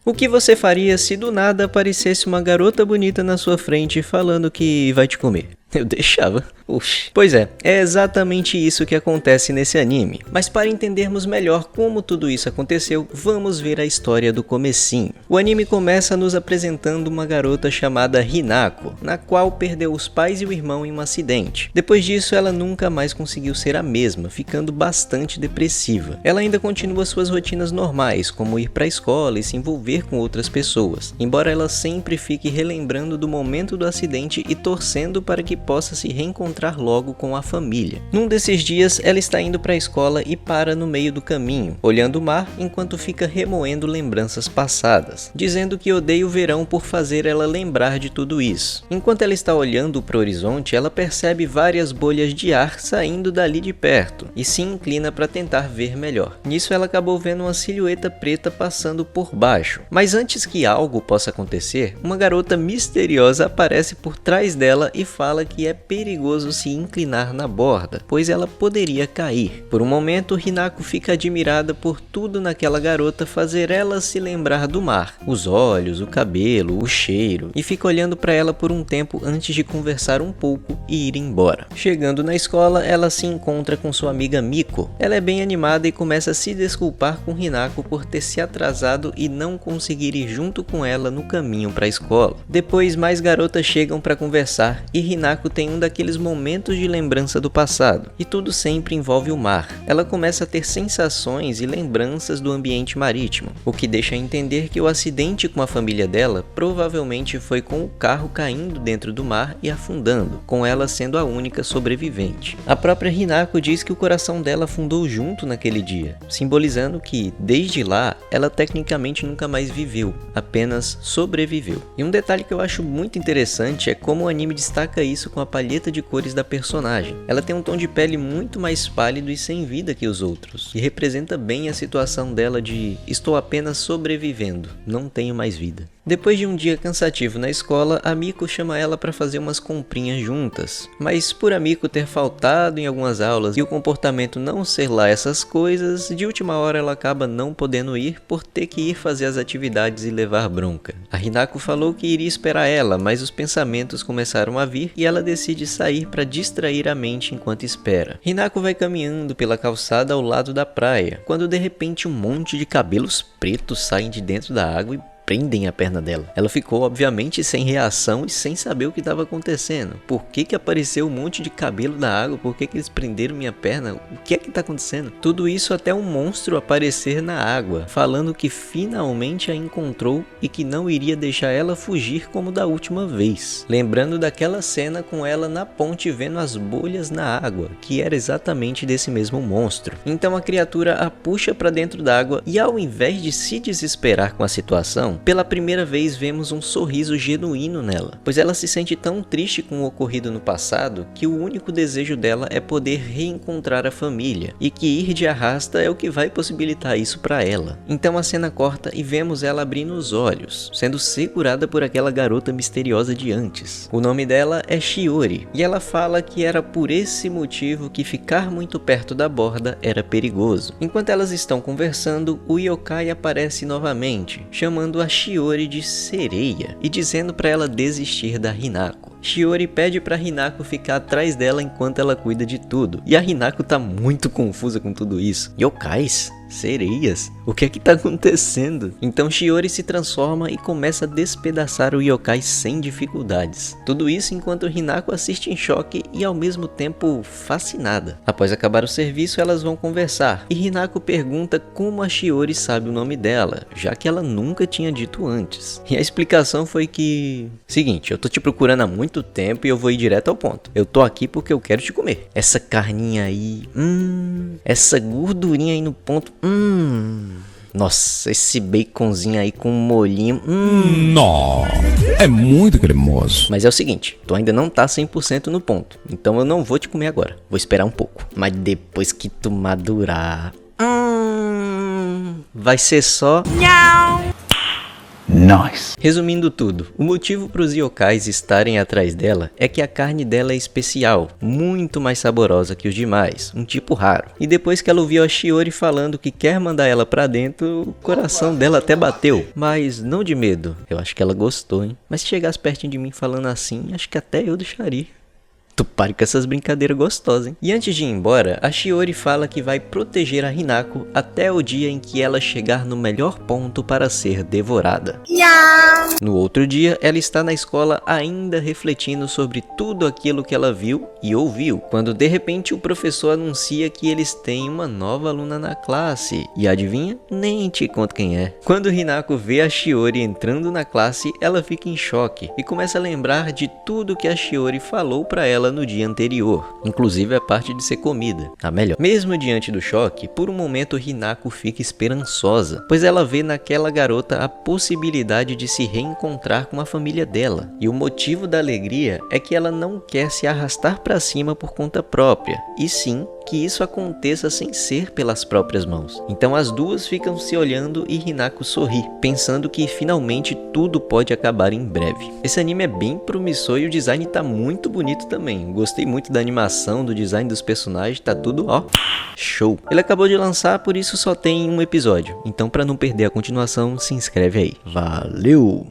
O que você faria se do nada aparecesse uma garota bonita na sua frente falando que vai te comer? Eu deixava. Oxi. Pois é exatamente isso que acontece nesse anime. Mas para entendermos melhor como tudo isso aconteceu, vamos ver a história do comecinho. O anime começa nos apresentando uma garota chamada Hinako, na qual perdeu os pais e o irmão em um acidente. Depois disso, ela nunca mais conseguiu ser a mesma, ficando bastante depressiva. Ela ainda continua suas rotinas normais, como ir para a escola e se envolver com outras pessoas, embora ela sempre fique relembrando do momento do acidente e torcendo para que possa se reencontrar logo com a família. Num desses dias, ela está indo para a escola e para no meio do caminho, olhando o mar enquanto fica remoendo lembranças passadas, dizendo que odeia o verão por fazer ela lembrar de tudo isso. Enquanto ela está olhando para o horizonte, ela percebe várias bolhas de ar saindo dali de perto e se inclina para tentar ver melhor. Nisso, ela acabou vendo uma silhueta preta passando por baixo. Mas antes que algo possa acontecer, uma garota misteriosa aparece por trás dela e fala que é perigoso se inclinar na borda, pois ela poderia cair. Por um momento, Hinako fica admirada por tudo naquela garota fazer ela se lembrar do mar, os olhos, o cabelo, o cheiro, e fica olhando para ela por um tempo antes de conversar um pouco e ir embora. Chegando na escola, ela se encontra com sua amiga Miko. Ela é bem animada e começa a se desculpar com Hinako por ter se atrasado e não conseguir ir junto com ela no caminho para a escola. Depois, mais garotas chegam para conversar e Hinako tem um daqueles momentos de lembrança do passado, e tudo sempre envolve o mar. Ela começa a ter sensações e lembranças do ambiente marítimo, o que deixa entender que o acidente com a família dela provavelmente foi com o carro caindo dentro do mar e afundando, com ela sendo a única sobrevivente. A própria Hinako diz que o coração dela afundou junto naquele dia, simbolizando que, desde lá, ela tecnicamente nunca mais viveu, apenas sobreviveu. E um detalhe que eu acho muito interessante é como o anime destaca isso com a palheta de cores da personagem. Ela tem um tom de pele muito mais pálido e sem vida que os outros, e representa bem a situação dela de estou apenas sobrevivendo, não tenho mais vida. Depois de um dia cansativo na escola, a Miko chama ela para fazer umas comprinhas juntas. Mas por a Miko ter faltado em algumas aulas e o comportamento não ser lá essas coisas, de última hora ela acaba não podendo ir por ter que ir fazer as atividades e levar bronca. A Hinako falou que iria esperar ela, mas os pensamentos começaram a vir e ela decide sair para distrair a mente enquanto espera. Hinako vai caminhando pela calçada ao lado da praia, quando de repente um monte de cabelos pretos saem de dentro da água e prendem a perna dela. Ela ficou obviamente sem reação e sem saber o que estava acontecendo. Por que apareceu um monte de cabelo na água? Por que eles prenderam minha perna? O que é que está acontecendo? Tudo isso até um monstro aparecer na água, falando que finalmente a encontrou e que não iria deixar ela fugir como da última vez. Lembrando daquela cena com ela na ponte vendo as bolhas na água, que era exatamente desse mesmo monstro. Então a criatura a puxa para dentro d'água e ao invés de se desesperar com a situação, pela primeira vez vemos um sorriso genuíno nela, pois ela se sente tão triste com o ocorrido no passado que o único desejo dela é poder reencontrar a família, e que ir de arrasta é o que vai possibilitar isso para ela. Então a cena corta e vemos ela abrindo os olhos, sendo segurada por aquela garota misteriosa de antes. O nome dela é Shiori, e ela fala que era por esse motivo que ficar muito perto da borda era perigoso. Enquanto elas estão conversando, o yokai aparece novamente, chamando a Shiori de sereia e dizendo para ela desistir da Hinako. Shiori pede para Hinako ficar atrás dela enquanto ela cuida de tudo, e a Hinako tá muito confusa com tudo isso. Yokais? Sereias? O que é que tá acontecendo? Então Shiori se transforma e começa a despedaçar o yokai sem dificuldades. Tudo isso enquanto Hinako assiste em choque e ao mesmo tempo fascinada. Após acabar o serviço, elas vão conversar, e Hinako pergunta como a Shiori sabe o nome dela, já que ela nunca tinha dito antes. E a explicação foi que... Seguinte, eu tô te procurando há muito tempo e eu vou ir direto ao ponto. Eu tô aqui porque eu quero te comer. Essa carninha aí... Essa gordurinha aí no ponto... Nossa, esse baconzinho aí com molhinho... Nossa, é muito cremoso. Mas é o seguinte, tu ainda não tá 100% no ponto, então eu não vou te comer agora. Vou esperar um pouco. Mas depois que tu madurar... vai ser só... Nice. Resumindo tudo, o motivo para os yokais estarem atrás dela é que a carne dela é especial, muito mais saborosa que os demais, um tipo raro. E depois que ela ouviu a Shiori falando que quer mandar ela pra dentro, o coração dela até bateu. Mas não de medo, eu acho que ela gostou, hein? Mas se chegasse pertinho de mim falando assim, acho que até eu deixaria. Tu pare com essas brincadeiras gostosas, hein? E antes de ir embora, a Shiori fala que vai proteger a Hinako até o dia em que ela chegar no melhor ponto para ser devorada. No outro dia, ela está na escola ainda refletindo sobre tudo aquilo que ela viu e ouviu, quando de repente o professor anuncia que eles têm uma nova aluna na classe. E adivinha? Nem te conto quem é. Quando Hinako vê a Shiori entrando na classe, ela fica em choque e começa a lembrar de tudo que a Shiori falou para ela no dia anterior, inclusive a parte de ser comida, a melhor. Mesmo diante do choque, por um momento Hinako fica esperançosa, pois ela vê naquela garota a possibilidade de se reencontrar com a família dela. E o motivo da alegria é que ela não quer se arrastar para cima por conta própria, e sim que isso aconteça sem ser pelas próprias mãos. Então as duas ficam se olhando e Hinako sorri, pensando que finalmente tudo pode acabar em breve. Esse anime é bem promissor e o design tá muito bonito também. Gostei muito da animação, do design dos personagens, tá tudo, ó, show. Ele acabou de lançar, por isso só tem um episódio. Então para não perder a continuação, se inscreve aí. Valeu!